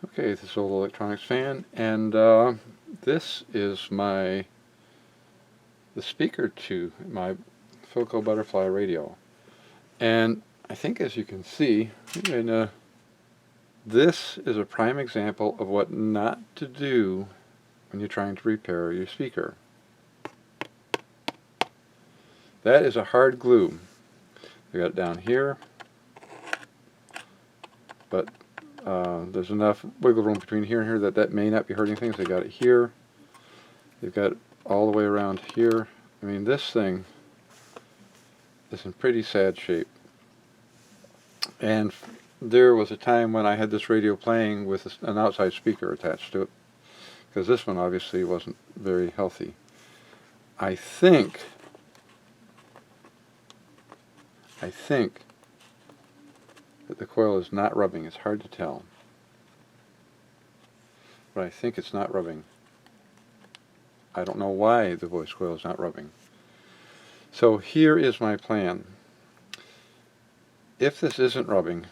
Okay, this is Old Electronics Fan, and this is the speaker to my Philco Butterfly radio. And I think, as you can see, this is a prime example of what not to do when you're trying to repair your speaker. That is a hard glue. I got it down here, but there's enough wiggle room between here and here that may not be hurting things. They got it here. They've got it all the way around here. I mean, this thing is in pretty sad shape. And there was a time when I had this radio playing with an outside speaker attached to it, because this one obviously wasn't very healthy. I think that the coil is not rubbing. It's hard to tell, but I think it's not rubbing. I don't know why the voice coil is not rubbing. So here is my plan. If this isn't rubbing,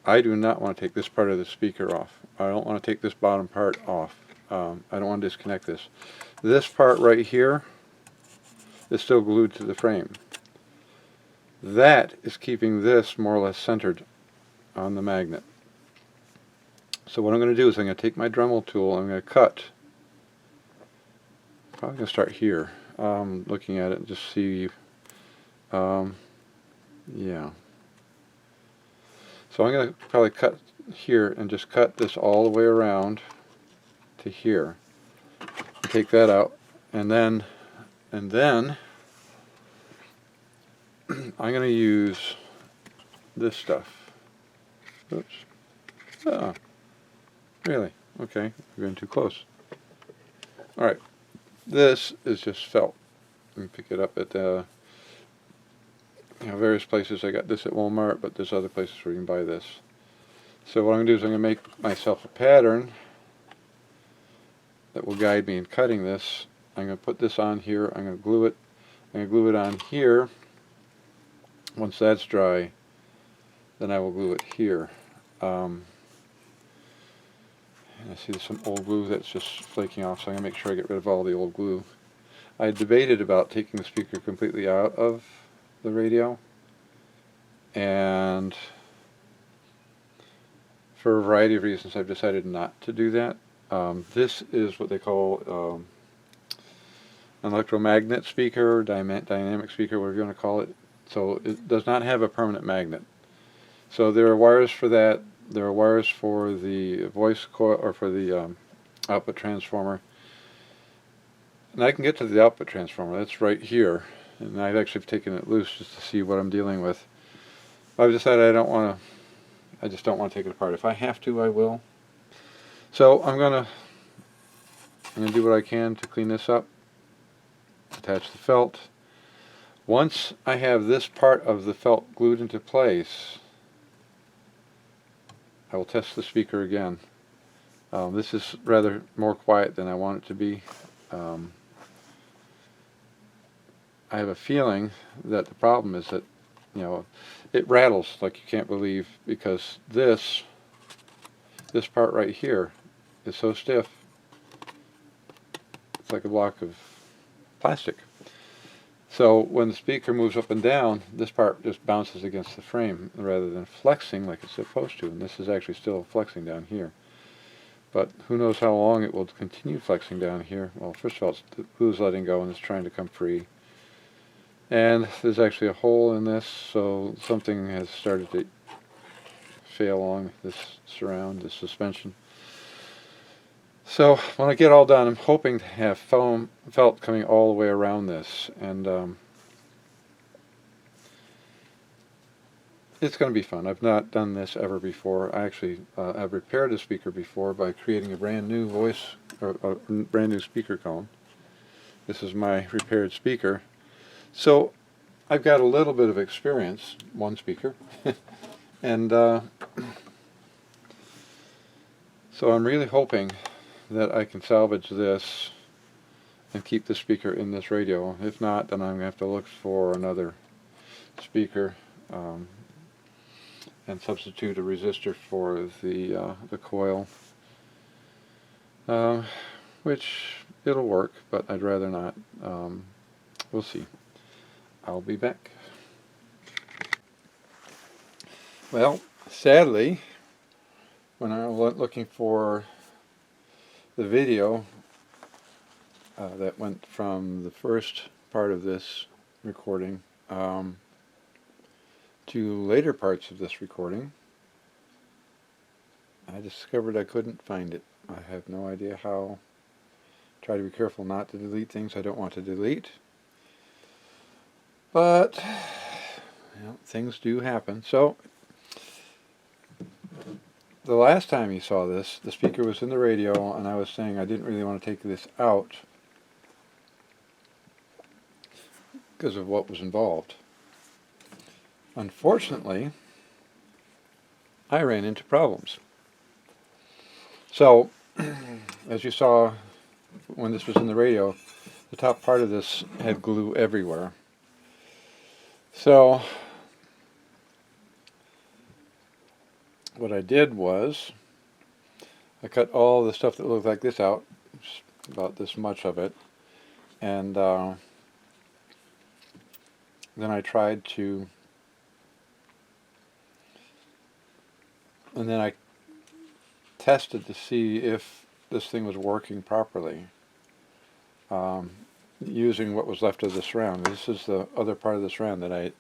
I do not want to take this part of the speaker off. I don't want to take this bottom part off. I don't want to disconnect this. This part right here is still glued to the frame. That is keeping this more or less centered on the magnet. So what I'm going to do is I'm going to take my Dremel tool, I'm going to cut. Probably going to start here, looking at it and just see, yeah. So I'm going to probably cut here and just cut this all the way around to here. Take that out, and then I'm going to use this stuff. Oops. Oh, really? Okay, we're getting too close. Alright, this is just felt. You can pick it up at various places. I got this at Walmart, but there's other places where you can buy this. So what I'm going to do is I'm going to make myself a pattern that will guide me in cutting this. I'm going to put this on here. I'm going to glue it. I'm going to glue it on here. Once that's dry, then I will glue it here. And I see there's some old glue that's just flaking off, so I'm going to make sure I get rid of all the old glue. I debated about taking the speaker completely out of the radio, and for a variety of reasons I've decided not to do that. This is what they call an electromagnet speaker, dynamic speaker, whatever you want to call it. So it does not have a permanent magnet. So there are wires for that. There are wires for the voice coil, or for the output transformer. And I can get to the output transformer. That's right here. And I've actually taken it loose just to see what I'm dealing with. But I've decided I just don't want to take it apart. If I have to, I will. So I'm gonna do what I can to clean this up. Attach the felt. Once I have this part of the felt glued into place, I will test the speaker again. This is rather more quiet than I want it to be. I have a feeling that the problem is that, it rattles like you can't believe, because this part right here is so stiff. It's like a block of plastic. So when the speaker moves up and down, this part just bounces against the frame rather than flexing like it's supposed to. And this is actually still flexing down here. But who knows how long it will continue flexing down here. Well, first of all, the glue's letting go and it's trying to come free. And there's actually a hole in this, so something has started to fail along this surround, this suspension. So when I get all done, I'm hoping to have felt coming all the way around this, and it's going to be fun. I've not done this ever before. I actually have repaired a speaker before by creating a brand new brand new speaker cone. This is my repaired speaker. So I've got a little bit of experience, one speaker, and so I'm really hoping that I can salvage this and keep the speaker in this radio. If not, then I'm going to have to look for another speaker and substitute a resistor for the coil. um, which it'll work, but I'd rather not. We'll see. I'll be back. Well, sadly, when I went looking for the video that went from the first part of this recording to later parts of this recording, I discovered I couldn't find it. I have no idea how. Try to be careful not to delete things I don't want to delete. But things do happen. So the last time you saw this, the speaker was in the radio, and I was saying I didn't really want to take this out because of what was involved. Unfortunately, I ran into problems. So, as you saw when this was in the radio, the top part of this had glue everywhere. So, what I did was, I cut all the stuff that looked like this out, about this much of it, and then I tried to, and then I tested to see if this thing was working properly, using what was left of this round. This is the other part of this round that I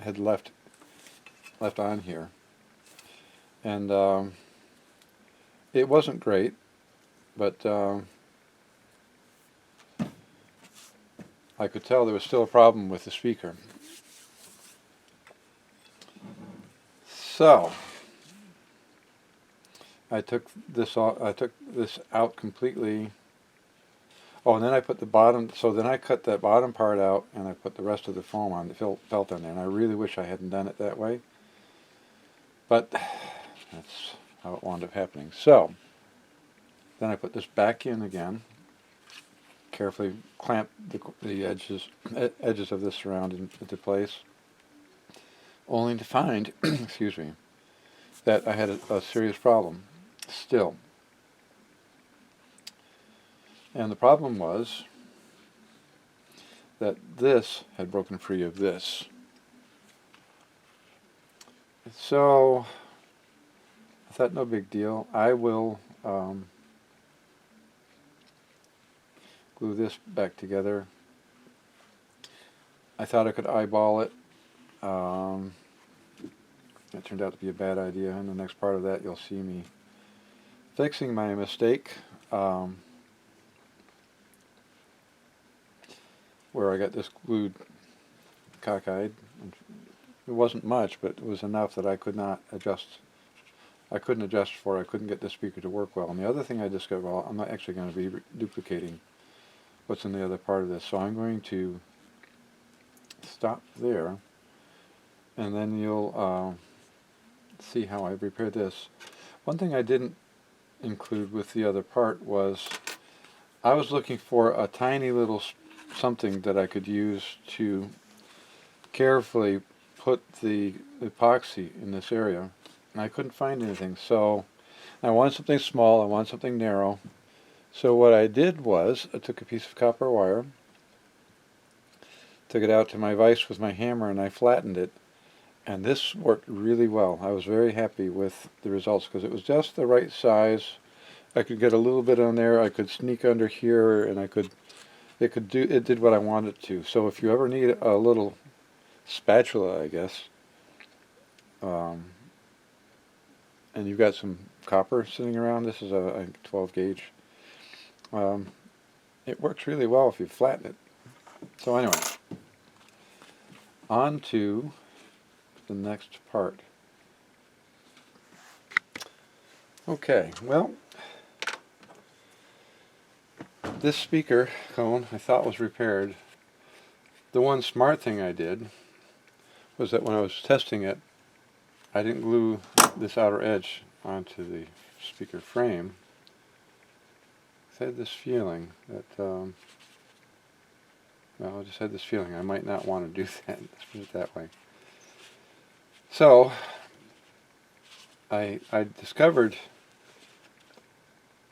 had left on here, and it wasn't great, but I could tell there was still a problem with the speaker. So I took this out completely. Oh, and then I put the bottom. So then I cut that bottom part out, and I put the rest of the foam on, the felt on there. And I really wish I hadn't done it that way, but that's how it wound up happening. So then I put this back in again. Carefully clamp the edges of this around into place, only to find, excuse me, that I had a serious problem still. And the problem was that this had broken free of this. So I thought, no big deal. I will glue this back together. I thought I could eyeball it. That turned out to be a bad idea. In the next part of that, you'll see me fixing my mistake, where I got this glued cockeyed. It wasn't much, but it was enough that I could not adjust. I couldn't adjust for. I couldn't get the speaker to work well. And the other thing I discovered, well, I'm not actually going to be duplicating what's in the other part of this, so I'm going to stop there, and then you'll see how I repaired this. One thing I didn't include with the other part was I was looking for a tiny little something that I could use to carefully put the epoxy in this area, and I couldn't find anything. So I wanted something small, I wanted something narrow. So what I did was I took a piece of copper wire, took it out to my vise with my hammer, and I flattened it, and this worked really well. I was very happy with the results because it was just the right size. I could get a little bit on there, I could sneak under here, and it did what I wanted it to. So if you ever need a little spatula, I guess, and you've got some copper sitting around, this is a 12 gauge, it works really well if you flatten it. So anyway, on to the next part. Okay, well, this speaker cone I thought was repaired. The one smart thing I did was that when I was testing it, I didn't glue this outer edge onto the speaker frame. I had this feeling that, well, I just had this feeling I might not want to do that. Let's put it that way. So I discovered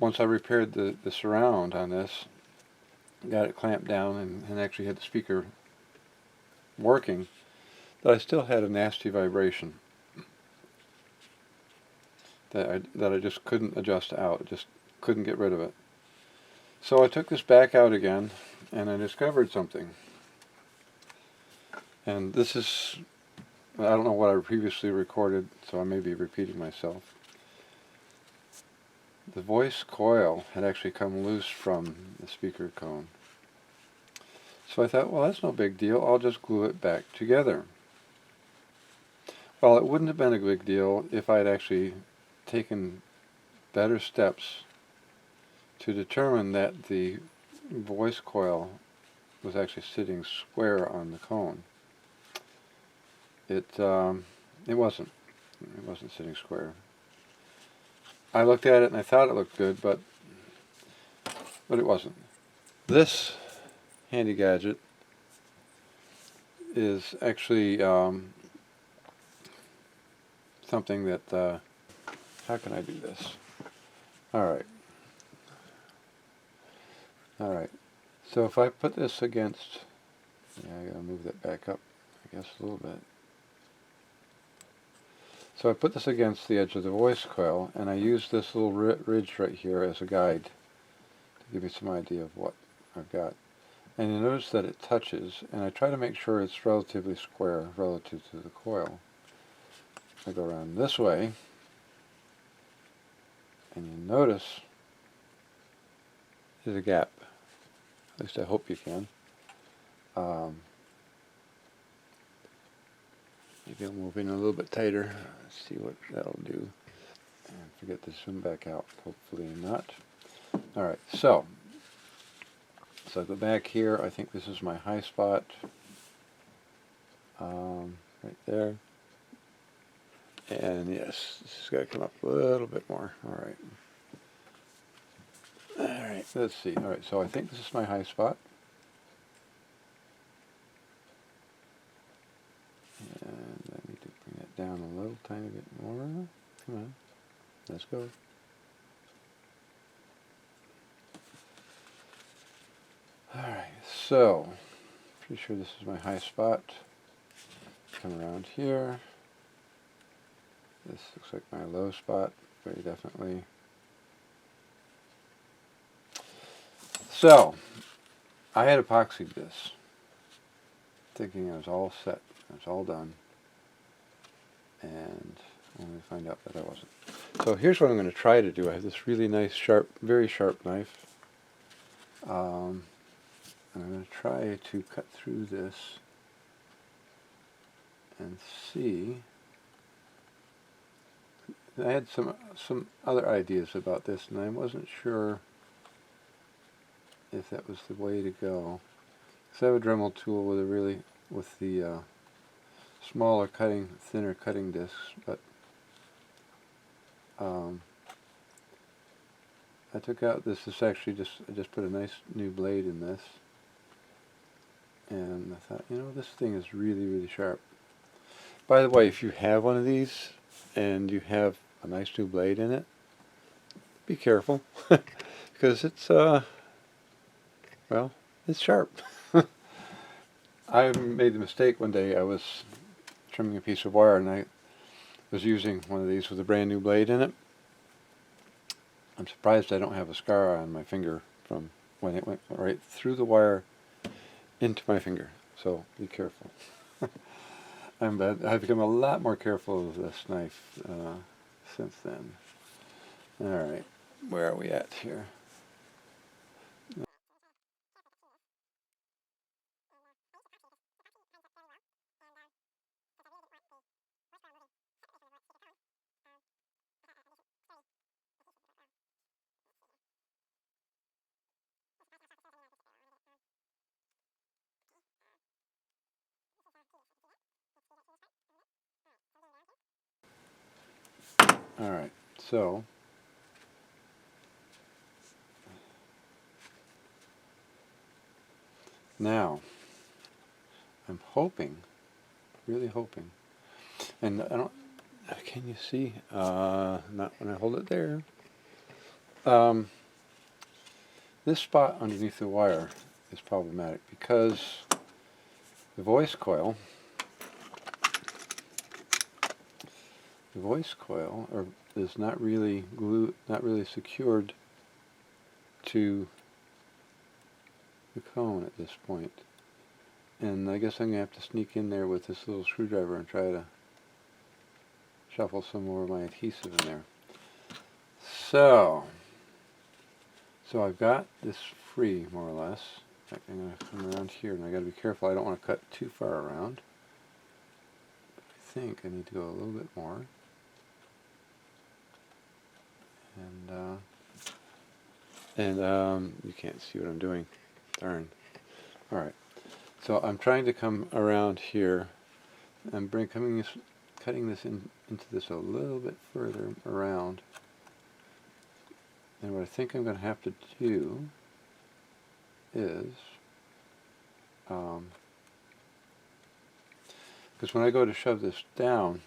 once I repaired the surround on this, got it clamped down and actually had the speaker working, that I still had a nasty vibration that I just couldn't adjust out. Just couldn't get rid of it. So I took this back out again, and I discovered something. And this is, I don't know what I previously recorded, so I may be repeating myself. The voice coil had actually come loose from the speaker cone. So I thought, well, that's no big deal. I'll just glue it back together. Well, it wouldn't have been a big deal if I had actually taken better steps to determine that the voice coil was actually sitting square on the cone. It wasn't. It wasn't sitting square. I looked at it and I thought it looked good, but it wasn't. This handy gadget is actually something that, how can I do this? Alright. So if I put this against, I gotta move that back up, I guess, a little bit. So I put this against the edge of the voice coil, and I use this little ridge right here as a guide to give you some idea of what I've got. And you notice that it touches, and I try to make sure it's relatively square relative to the coil. I go around this way, and you notice there's a gap. At least I hope you can. Maybe I'll move in a little bit tighter. Let's see what that'll do. And forget to zoom back out. Hopefully not. Alright, so I go back here. I think this is my high spot. Right there. And yes, this has got to come up a little bit more. Alright. Alright, let's see. Alright, so I think this is my high spot. And I need to bring it down a little tiny bit more. Come on. Let's go. Alright, so pretty sure this is my high spot. Come around here. This looks like my low spot, very definitely. So, I had epoxied this, thinking I was all set, I was all done, and only to find out that I wasn't. So here's what I'm going to try to do. I have this really nice, sharp, very sharp knife. And I'm going to try to cut through this and see. I had some other ideas about this, and I wasn't sure if that was the way to go. So I have a Dremel tool with the smaller thinner cutting discs, but I took out this. Is actually I just put a nice new blade in this, and I thought, this thing is really, really sharp. By the way, if you have one of these and you have a nice new blade in it, be careful because it's it's sharp. I made the mistake one day. I was trimming a piece of wire and I was using one of these with a brand new blade in it. I'm surprised I don't have a scar on my finger from when it went right through the wire into my finger. So be careful. I've become a lot more careful of this knife since then. Alright, where are we at here? Alright, so now I'm hoping, really hoping, and I don't, can you see? Not when I hold it there. This spot underneath the wire is problematic because the voice coil is not really secured to the cone at this point. And I guess I'm going to have to sneak in there with this little screwdriver and try to shuffle some more of my adhesive in there. So I've got this free, more or less. In fact, I'm going to come around here, and I've got to be careful. I don't want to cut too far around. I think I need to go a little bit more. And you can't see what I'm doing. Darn. Alright. So I'm trying to come around here and cutting this into this a little bit further around. And what I think I'm going to have to do is, because when I go to shove this down,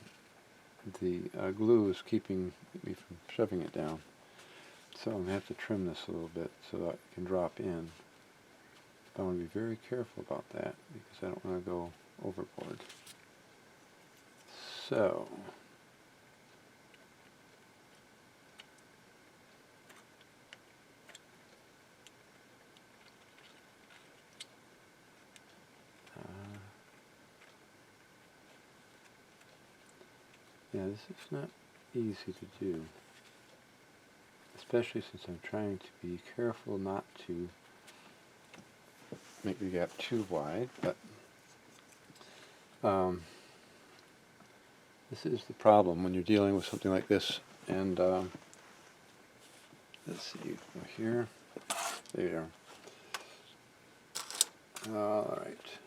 the glue is keeping me from shoving it down. So I'm going to have to trim this a little bit so that it can drop in. But I want to be very careful about that because I don't want to go overboard. So, yeah, this is not easy to do, especially since I'm trying to be careful not to make the gap too wide, but this is the problem when you're dealing with something like this. And let's see, go here, there. All right.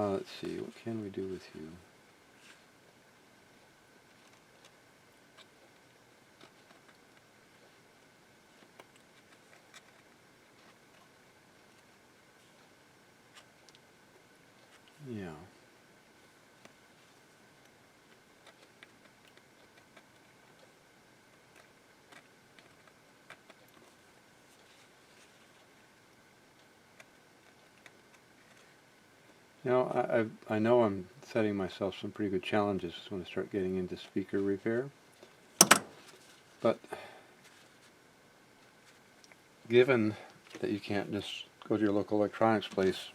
Let's see, what can we do with you? Yeah. You know, I know I'm setting myself some pretty good challenges when I start getting into speaker repair, but given that you can't just go to your local electronics place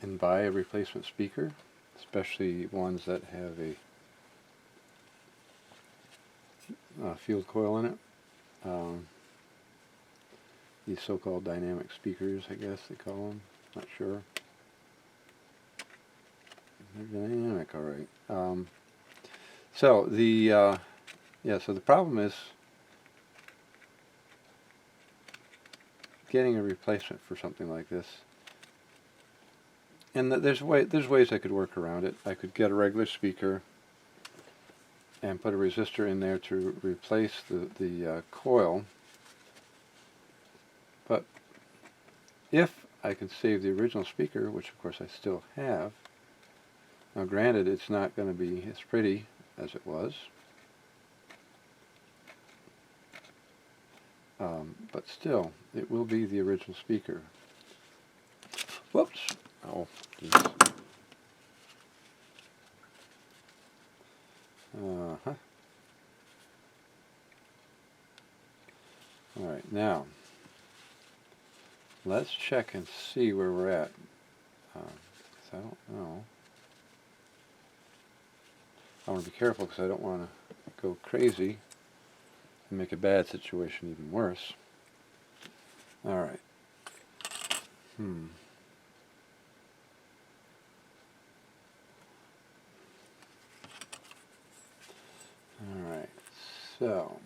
and buy a replacement speaker, especially ones that have a field coil in it, these so-called dynamic speakers, I guess they call them, not sure. They're dynamic, all right. So the so the problem is getting a replacement for something like this. And there's ways I could work around it. I could get a regular speaker and put a resistor in there to replace the coil. But if I can save the original speaker, which of course I still have, now granted it's not going to be as pretty as it was, but still it will be the original speaker. Whoops! Oh, geez. Uh-huh. Alright, now let's check and see where we're at. 'Cause I don't know. I want to be careful because I don't want to go crazy and make a bad situation even worse. Alright. Alright, so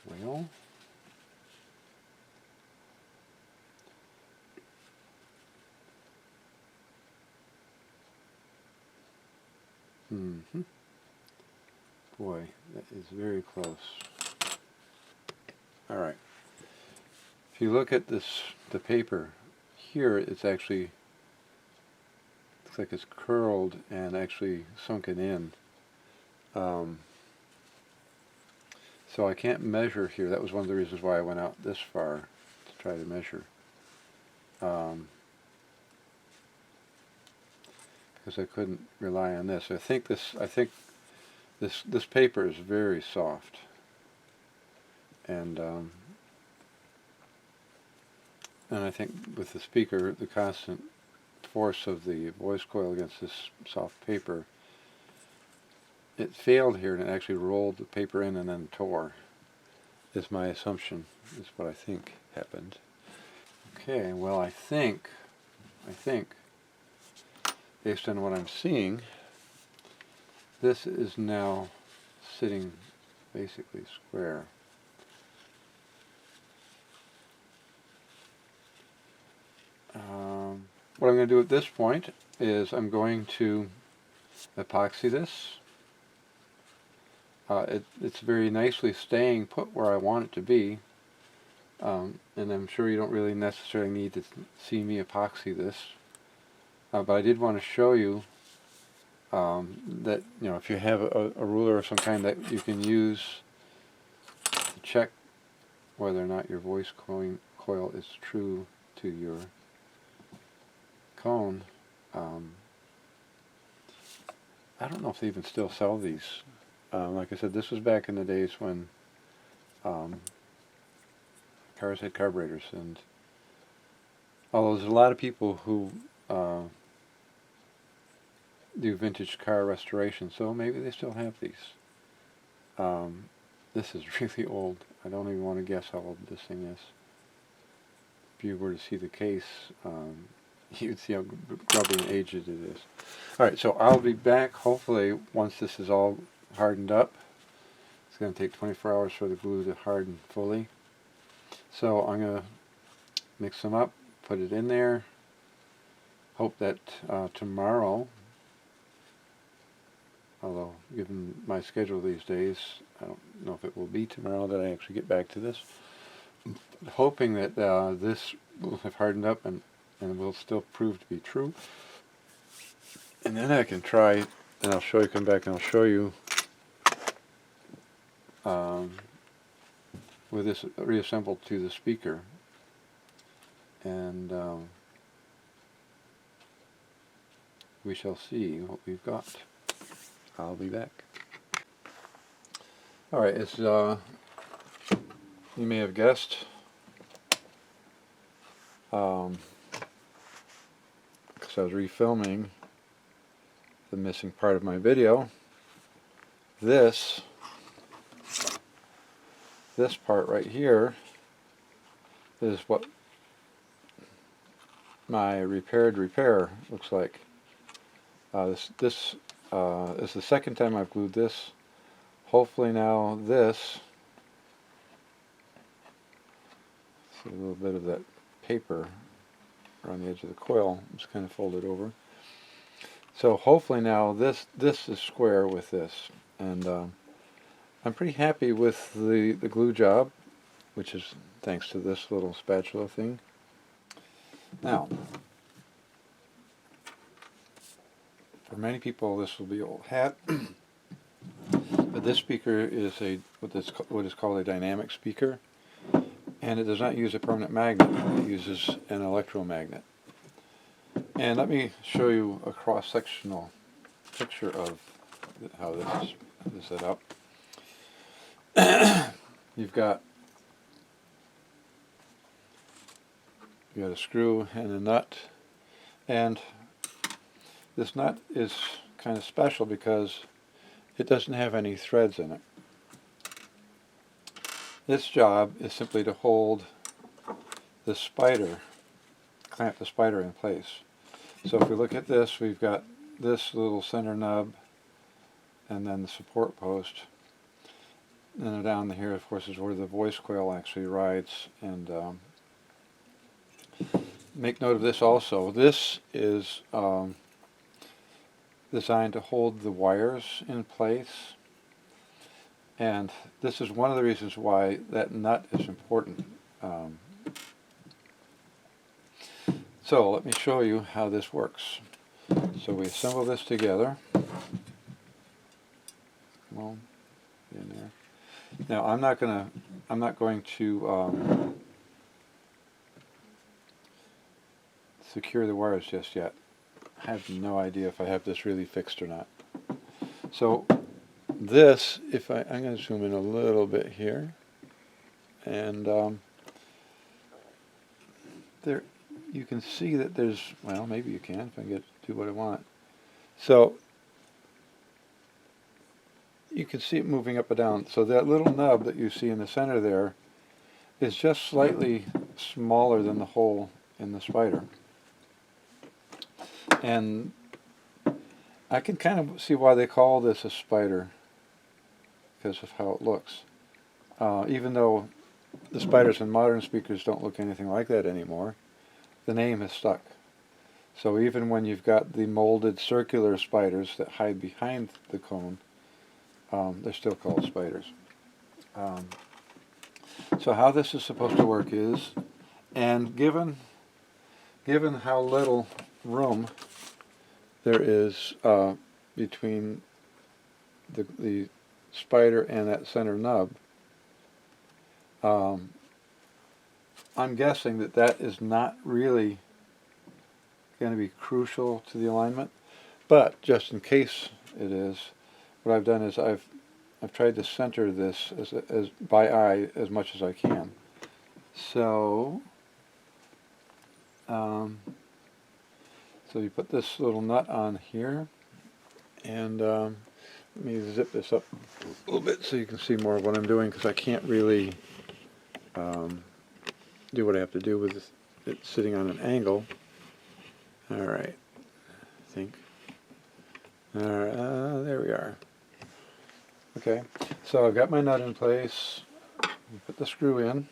well, Boy, that is very close. Alright. If you look at this, the paper, here it's actually, looks like it's curled and actually sunken in. So I can't measure here. That was one of the reasons why I went out this far to try to measure. Because I couldn't rely on this. I think this paper is very soft. And I think with the speaker, the constant force of the voice coil against this soft paper, it failed here and it actually rolled the paper in and then tore, is my assumption, is what I think happened. Okay, well I think, based on what I'm seeing, this is now sitting basically square. What I'm going to do at this point is I'm going to epoxy this. It's very nicely staying put where I want it to be, and I'm sure you don't really necessarily need to see me epoxy this, but I did want to show you that, you know, if you have a ruler of some kind that you can use to check whether or not your voice coil is true to your cone. I don't know if they even still sell these. Like I said, this was back in the days when cars had carburetors, and although there's a lot of people who do vintage car restoration, so maybe they still have these. This is really old. I don't even want to guess how old this thing is. If you were to see the case, you'd see how grubby and aged it is. Alright, so I'll be back hopefully once this is all hardened up. It's going to take 24 hours for the glue to harden fully. So I'm going to mix them up, put it in there. Hope that tomorrow, although given my schedule these days, I don't know if it will be tomorrow that I actually get back to this. Hoping that this will have hardened up and will still prove to be true. And then I can try, and I'll show you, come back and I'll show you with this reassembled to the speaker. And we shall see what we've got. I'll be back. Alright, as you may have guessed, because I was refilming the missing part of my video, this part right here is what my repaired repair looks like. This is the second time I've glued this. Hopefully now this, see a little bit of that paper around the edge of the coil, just kind of folded over. So hopefully now this is square with this, and I'm pretty happy with the glue job, which is thanks to this little spatula thing. Now, for many people this will be old hat, but this speaker is what is called a dynamic speaker, and it does not use a permanent magnet, it uses an electromagnet. And let me show you a cross-sectional picture of how this is set up. You've got a screw and a nut, and this nut is kind of special because it doesn't have any threads in it. This job is simply to hold the spider, clamp the spider in place. So if we look at this, we've got this little center nub and then the support post. And then down here, of course, is where the voice coil actually rides. And make note of this also. This is designed to hold the wires in place. And this is one of the reasons why that nut is important. So let me show you how this works. So we assemble this together. Well, in there. Now I'm not going to secure the wires just yet. I have no idea if I have this really fixed or not. So this, I'm going to zoom in a little bit here, and there you can see that there's, well, maybe you can if I get to do what I want. So you can see it moving up and down. So that little nub that you see in the center there is just slightly smaller than the hole in the spider. And I can kind of see why they call this a spider, because of how it looks. Even though the spiders in modern speakers don't look anything like that anymore, the name has stuck. So even when you've got the molded circular spiders that hide behind the cone, they're still called spiders. So how this is supposed to work is, and given how little room there is between the spider and that center nub, I'm guessing that is not really going to be crucial to the alignment, but just in case it is, what I've done is I've tried to center this as by eye as much as I can. So so you put this little nut on here, and let me zip this up a little bit so you can see more of what I'm doing, because I can't really do what I have to do with it sitting on an angle. Alright, I think. There we are. Okay, so I've got my nut in place. Put the screw in.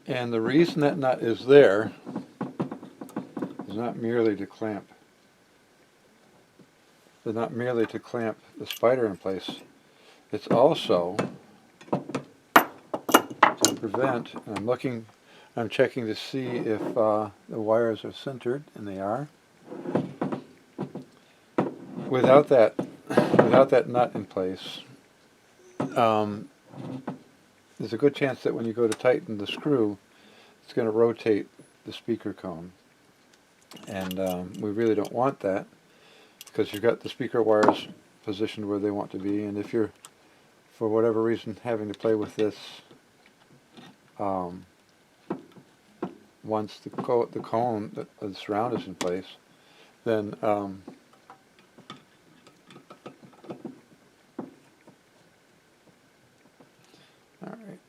And the reason that nut is there is not merely to clamp. It's not merely to clamp the spider in place. It's also to prevent, I'm checking to see if the wires are centered, and they are. Without that nut in place, there's a good chance that when you go to tighten the screw, it's going to rotate the speaker cone. And we really don't want that, because you've got the speaker wires positioned where they want to be, and if you're, for whatever reason, having to play with this once the cone, the surround is in place, then alright,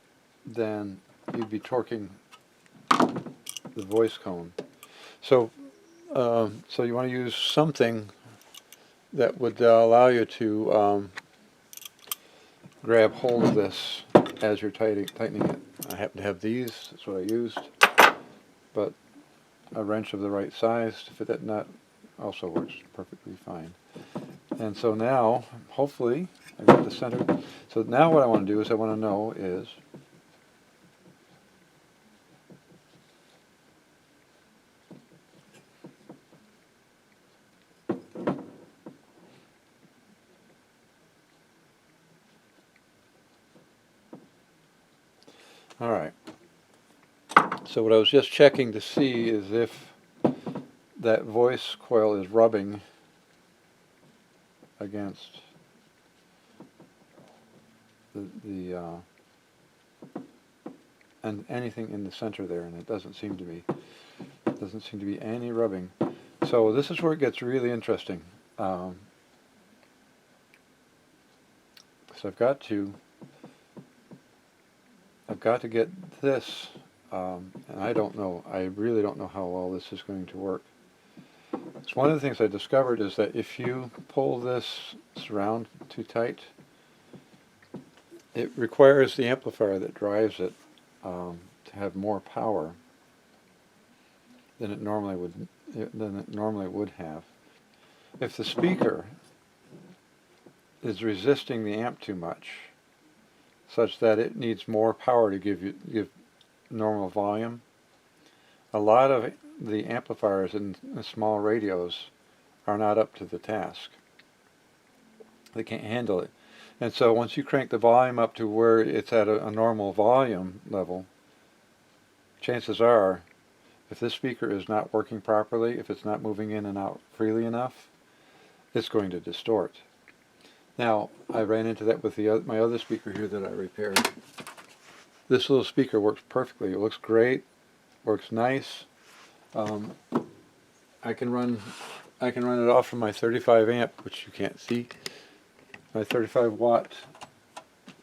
then you'd be torquing the voice cone. So so you want to use something that would allow you to grab hold of this as you're tightening it. I happen to have these, that's what I used, but a wrench of the right size to fit that nut also works perfectly fine. And so now, hopefully, I got the center. So now what I want to do is I want to know is, alright, so what I was just checking to see is if that voice coil is rubbing against and anything in the center there, and it doesn't seem to be. Doesn't seem to be any rubbing. So this is where it gets really interesting. So I've got to get this, and I don't know. I really don't know how well this is going to work. So one of the things I discovered is that if you pull this surround too tight, it requires the amplifier that drives it to have more power than it normally would have. If the speaker is resisting the amp too much, such that it needs more power to give normal volume. A lot of the amplifiers in the small radios are not up to the task. They can't handle it. And so once you crank the volume up to where it's at a normal volume level, chances are, if this speaker is not working properly, if it's not moving in and out freely enough, it's going to distort. Now, I ran into that with my other speaker here that I repaired. This little speaker works perfectly. It looks great, works nice. I can run it off from my 35 amp, which you can't see. My 35 watt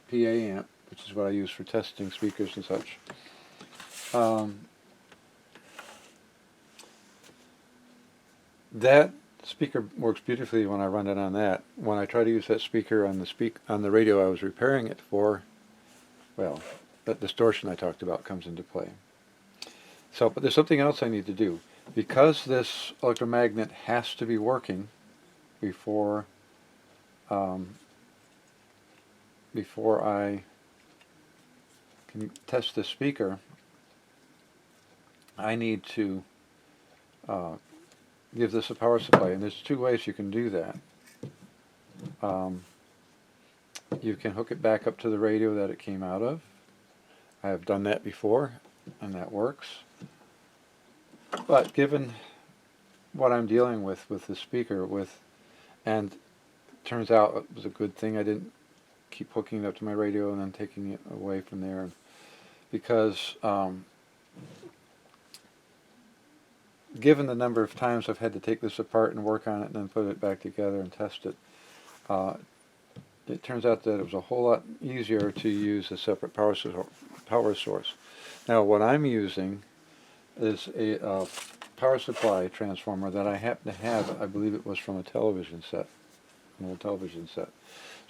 PA amp, which is what I use for testing speakers and such. That speaker works beautifully when I run it on that. When I try to use that speaker on the radio I was repairing it for, well, that distortion I talked about comes into play. So, but there's something else I need to do. Because this electromagnet has to be working before I can test the speaker, I need to give this a power supply, and there's two ways you can do that. You can hook it back up to the radio that it came out of. I have done that before, and that works. But given what I'm dealing with the speaker, and it turns out it was a good thing I didn't keep hooking it up to my radio and then taking it away from there, because given the number of times I've had to take this apart and work on it and then put it back together and test it, it turns out that it was a whole lot easier to use a separate power source. Now what I'm using is a power supply transformer that I happen to have. I believe it was from a television set, an old television set.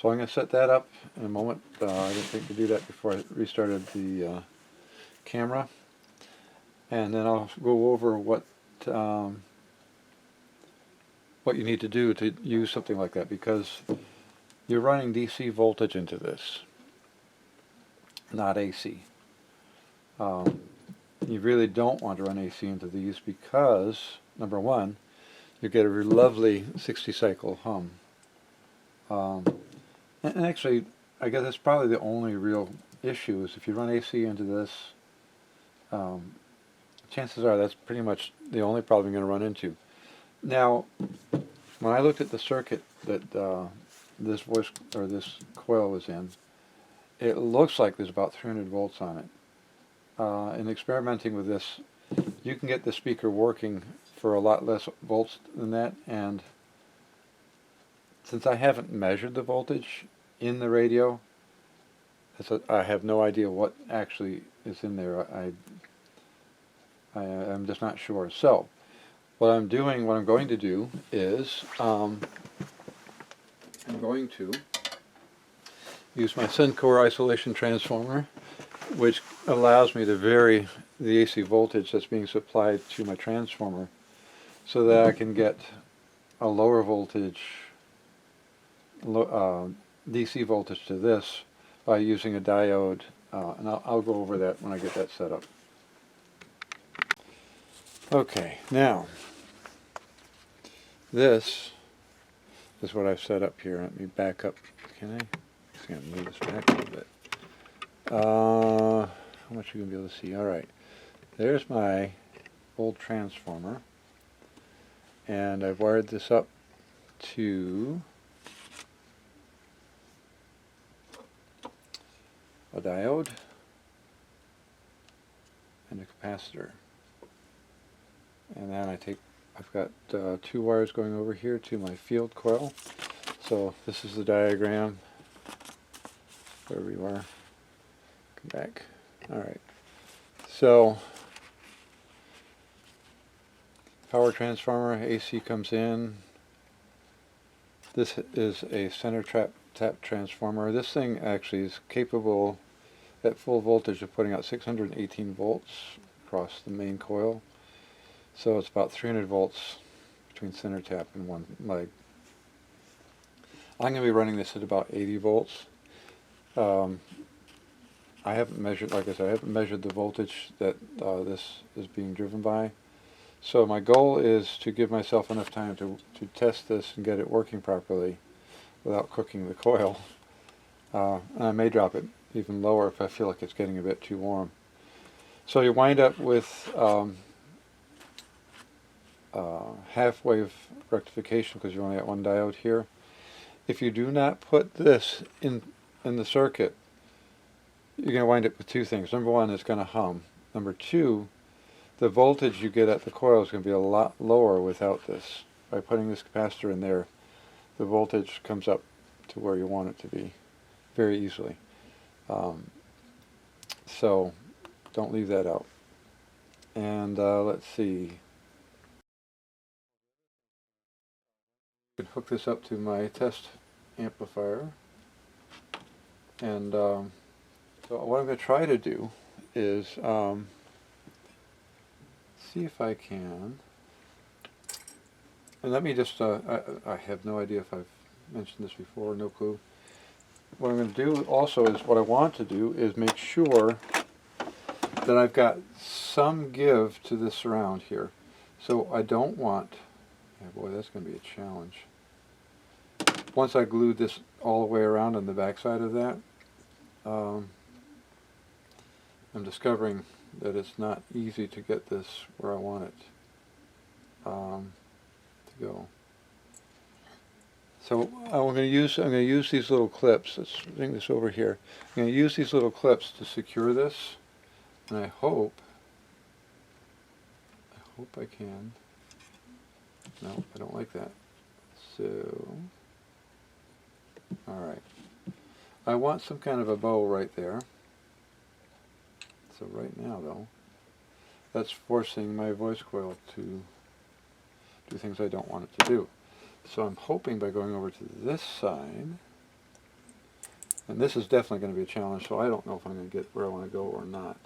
So I'm going to set that up in a moment. I didn't think to do that before I restarted the camera. And then I'll go over what you need to do to use something like that, because you're running DC voltage into this, not AC. You really don't want to run AC into these because, number one, you get a lovely 60 cycle hum. And actually, I guess that's probably the only real issue, is if you run AC into this, chances are that's pretty much the only problem you're going to run into. Now, when I looked at the circuit that this coil was in, it looks like there's about 300 volts on it. In experimenting with this, you can get the speaker working for a lot less volts than that, and since I haven't measured the voltage in the radio, I have no idea what actually is in there. I'm just not sure. So, what I'm going to do is, I'm going to use my Suncor isolation transformer, which allows me to vary the AC voltage that's being supplied to my transformer so that I can get a lower voltage, DC voltage to this by using a diode, and I'll go over that when I get that set up. Okay, now this is what I've set up here. Let me back up. Can I? I'm just going to move this back a little bit. How much are you going to be able to see? Alright, there's my old transformer, and I've wired this up to a diode and a capacitor. And then I've got two wires going over here to my field coil. So this is the diagram, wherever you are. Come back. Alright. So, power transformer, AC comes in. This is a center tap transformer. This thing actually is capable at full voltage of putting out 618 volts across the main coil. So it's about 300 volts between center tap and one leg. I'm going to be running this at about 80 volts. I haven't measured, like I said, I haven't measured the voltage that this is being driven by. So my goal is to give myself enough time to test this and get it working properly without cooking the coil. And I may drop it even lower if I feel like it's getting a bit too warm. So you wind up with half-wave rectification because you only got one diode here. If you do not put this in the circuit, you're going to wind up with two things. Number one, it's going to hum. Number two, the voltage you get at the coil is going to be a lot lower without this. By putting this capacitor in there, the voltage comes up to where you want it to be very easily. So don't leave that out. And let's see. I can hook this up to my test amplifier. And so what I'm going to try to do is see if I can. And let me just, I have no idea if I've mentioned this before, no clue. What I'm going to do also is, what I want to do is make sure that I've got some give to this surround here. So I don't want, yeah, boy, that's going to be a challenge. Once I glue this all the way around on the back side of that, I'm discovering that it's not easy to get this where I want it to go. So I'm going to use these little clips. Let's bring this over here. I'm going to use these little clips to secure this, and I hope I can. No, I don't like that. So, all right. I want some kind of a bow right there. So right now, though, that's forcing my voice coil to do things I don't want it to do. So I'm hoping by going over to this side, and this is definitely going to be a challenge, so I don't know if I'm going to get where I want to go or not.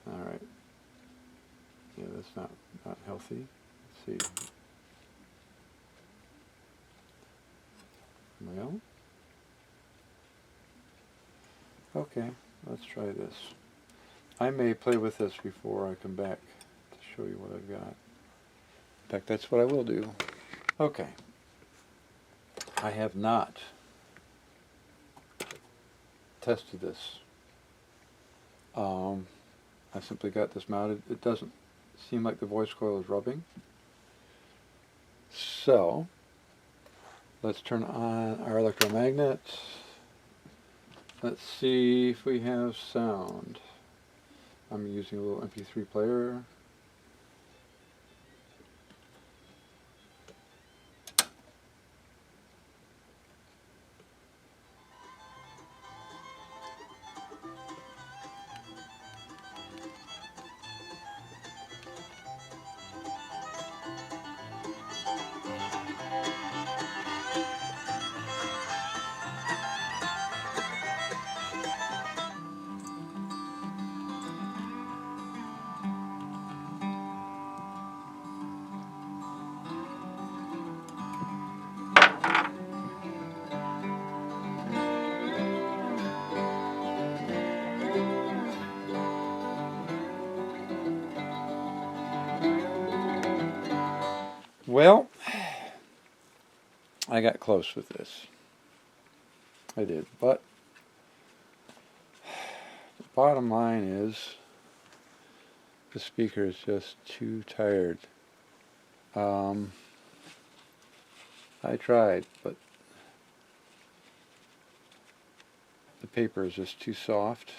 Alright. Yeah, that's not healthy. Let's see. Well, okay, let's try this. I may play with this before I come back to show you what I've got. In fact, that's what I will do. Okay. I have not tested this. I simply got this mounted. It doesn't seem like the voice coil is rubbing. So, let's turn on our electromagnet. Let's see if we have sound. I'm using a little MP3 player. Well, I got close with this. I did, but the bottom line is the speaker is just too tired. I tried, but the paper is just too soft,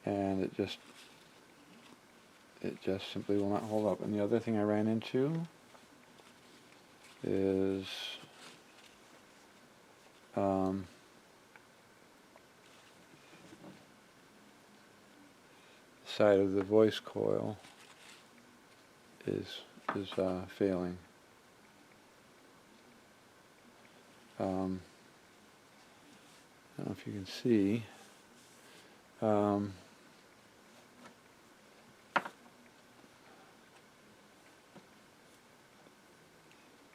and it just simply will not hold up. And the other thing I ran into is the side of the voice coil is failing. I don't know if you can see.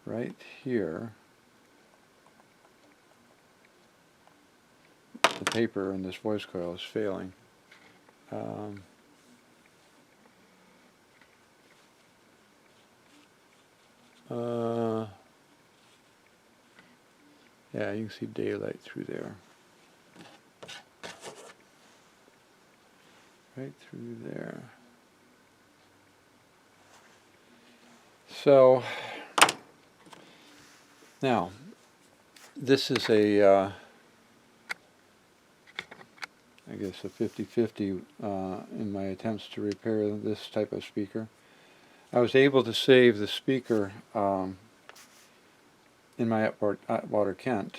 right here, the paper in this voice coil is failing. Yeah, you can see daylight through there. Right through there. So, now, this is a, I guess a 50-50 in my attempts to repair this type of speaker. I was able to save the speaker in my Atwater, Kent,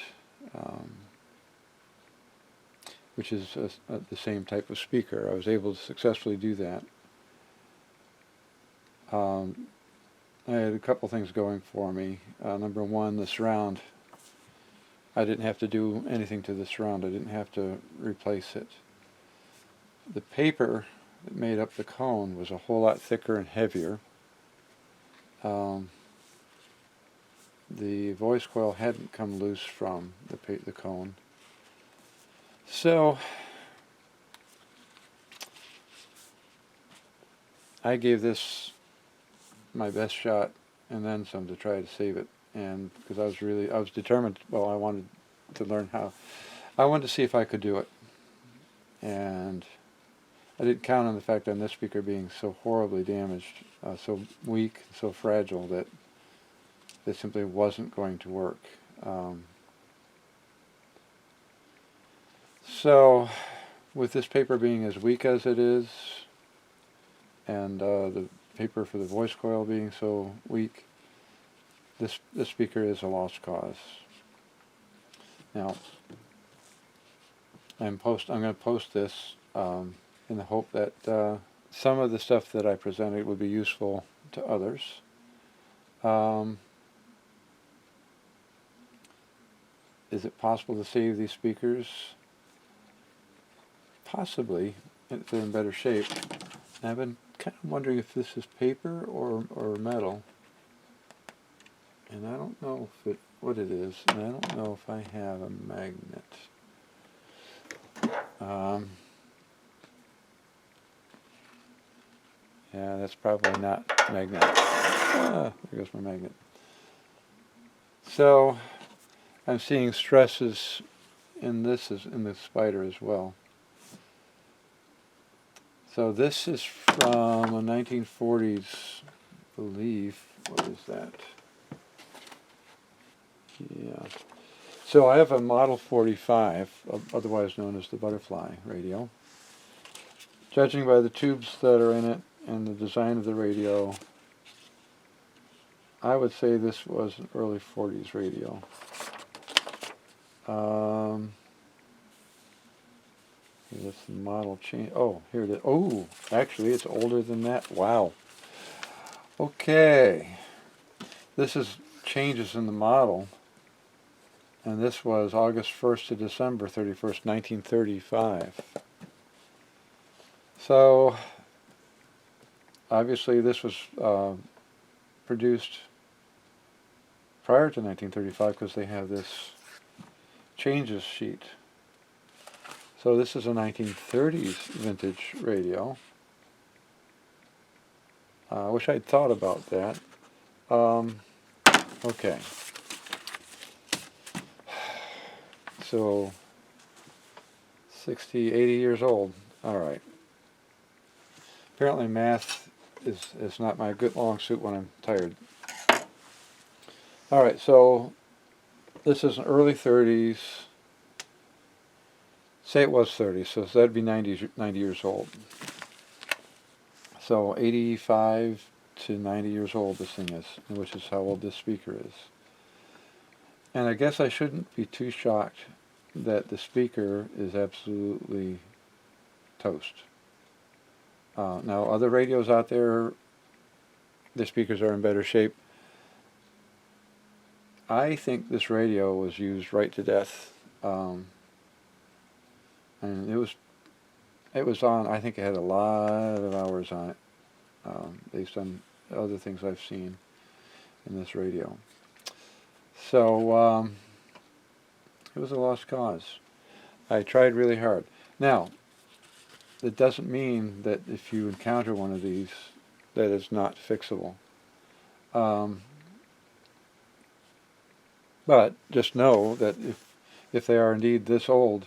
which is the same type of speaker. I was able to successfully do that. I had a couple things going for me. Number one, the surround. I didn't have to do anything to the surround. I didn't have to replace it. The paper that made up the cone was a whole lot thicker and heavier. The voice coil hadn't come loose from the cone. So I gave this my best shot and then some to try to save it, and because I was determined. Well, I wanted to learn how. I wanted to see if I could do it, and I didn't count on the fact on this speaker being so horribly damaged, so weak, so fragile that it simply wasn't going to work. So, with this paper being as weak as it is, and the paper for the voice coil being so weak, this speaker is a lost cause. Now, I'm going to post this in the hope that some of the stuff that I presented would be useful to others. Is it possible to save these speakers? Possibly, if they're in better shape. I've been kind of wondering if this is paper or metal, and I don't know what it is, and I don't know if I have a magnet. Yeah, that's probably not magnet. There goes my magnet. So I'm seeing stresses in the spider as well. So this is from a 1940s, I believe. What is that? Yeah. So I have a Model 45, otherwise known as the butterfly radio. Judging by the tubes that are in it and the design of the radio, I would say this was an early 40s radio. That's the model change. Oh, here it is. Oh, actually, it's older than that. Wow. Okay. This is changes in the model. And this was August 1st to December 31st, 1935. So, obviously, this was produced prior to 1935 because they have this changes sheet. So this is a 1930s vintage radio. I wish I'd thought about that. Okay. So 60, 80 years old. All right. Apparently math is not my good long suit when I'm tired. All right, so this is an early 30s. Say it was 30, so that'd be 90 years old. So 85 to 90 years old this thing is, which is how old this speaker is. And I guess I shouldn't be too shocked that the speaker is absolutely toast. Now, other radios out there, the speakers are in better shape. I think this radio was used right to death. And it was on, I think it had a lot of hours on it, based on other things I've seen in this radio. So it was a lost cause. I tried really hard. Now, that doesn't mean that if you encounter one of these, that it's not fixable. Um, but just know that if they are indeed this old,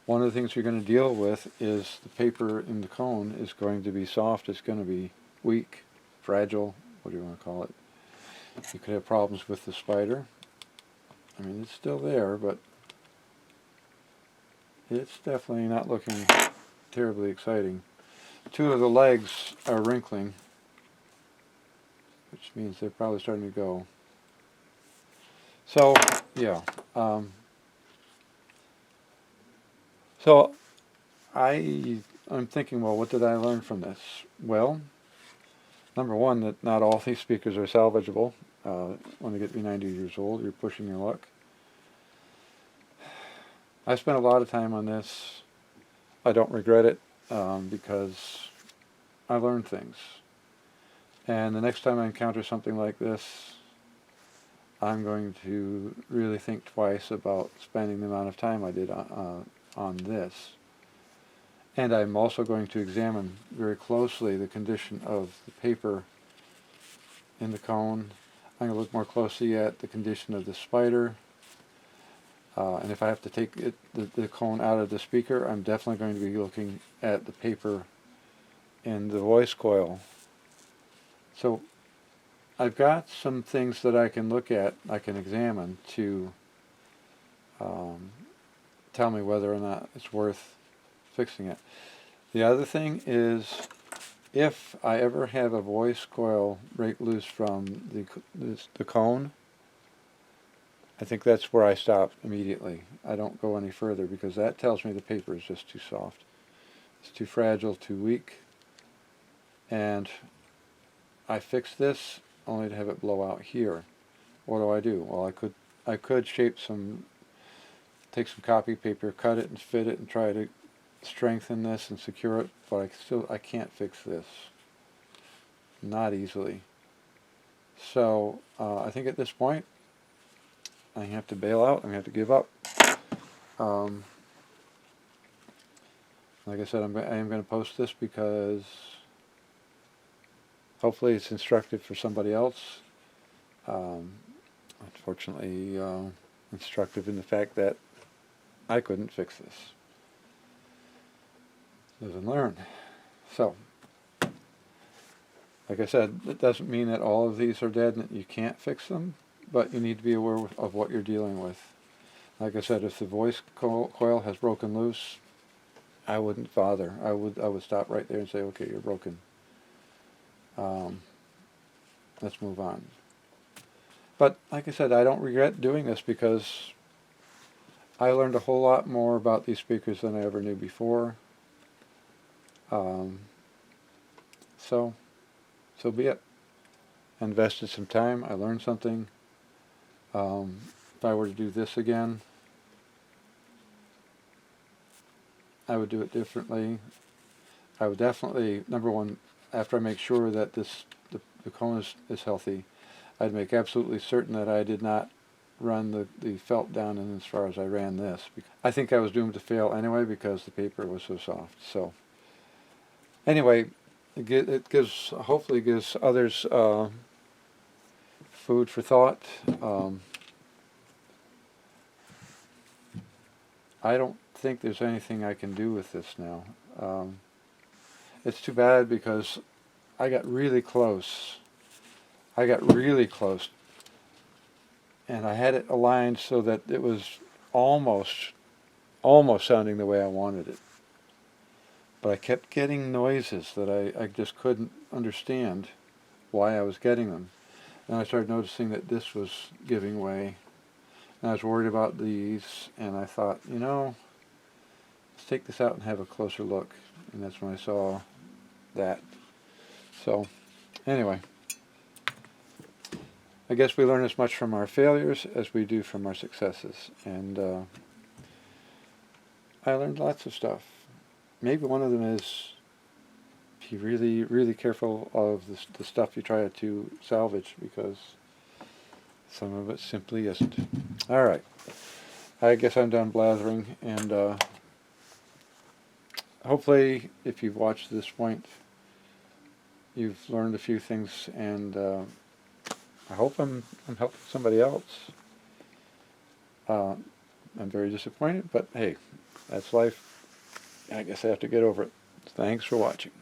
one of the things you're going to deal with is the paper in the cone is going to be soft, it's going to be weak, fragile, what do you want to call it. You could have problems with the spider. I mean, it's still there, but it's definitely not looking terribly exciting. Two of the legs are wrinkling, which means they're probably starting to go. So, yeah. So I'm thinking, well, what did I learn from this? Well, number one, that not all these speakers are salvageable. When they get to be 90 years old, you're pushing your luck. I spent a lot of time on this. I don't regret it because I learned things. And the next time I encounter something like this, I'm going to really think twice about spending the amount of time I did on this. And I'm also going to examine very closely the condition of the paper in the cone. I'm going to look more closely at the condition of the spider. And if I have to take the cone out of the speaker, I'm definitely going to be looking at the paper in the voice coil. So I've got some things that I can look at, I can examine to tell me whether or not it's worth fixing it. The other thing is, if I ever have a voice coil break loose from the cone, I think that's where I stop immediately. I don't go any further because that tells me the paper is just too soft. It's too fragile, too weak. And I fix this only to have it blow out here. What do? Well, I could take some copy paper, cut it and fit it and try to strengthen this and secure it, but I can't fix this. Not easily. So I think at this point I have to bail out. I'm going to have to give up. Like I said, I am going to post this because hopefully it's instructive for somebody else. Unfortunately, instructive in the fact that I couldn't fix this. Live and learn. So, like I said, it doesn't mean that all of these are dead and that you can't fix them, but you need to be aware of what you're dealing with. Like I said, if the voice coil has broken loose, I wouldn't bother. I would stop right there and say, okay, you're broken. Let's move on. But like I said, I don't regret doing this because I learned a whole lot more about these speakers than I ever knew before. So be it. I invested some time. I learned something. If I were to do this again, I would do it differently. I would definitely, number one, after I make sure that the cone is healthy, I'd make absolutely certain that I did not run the felt down in as far as I ran this. I think I was doomed to fail anyway because the paper was so soft. So anyway, it hopefully gives others food for thought. I don't think there's anything I can do with this now. It's too bad because I got really close. And I had it aligned so that it was almost sounding the way I wanted it. But I kept getting noises that I just couldn't understand why I was getting them. And I started noticing that this was giving way. And I was worried about these, and I thought, let's take this out and have a closer look. And that's when I saw that. So, anyway, I guess we learn as much from our failures as we do from our successes. And I learned lots of stuff. Maybe one of them is be really, really careful of the stuff you try to salvage, because Some of it simply isn't. All right. I guess I'm done blathering, and hopefully, if you've watched this point, you've learned a few things, and I hope I'm helping somebody else. I'm very disappointed, but hey, that's life. I guess I have to get over it. Thanks for watching.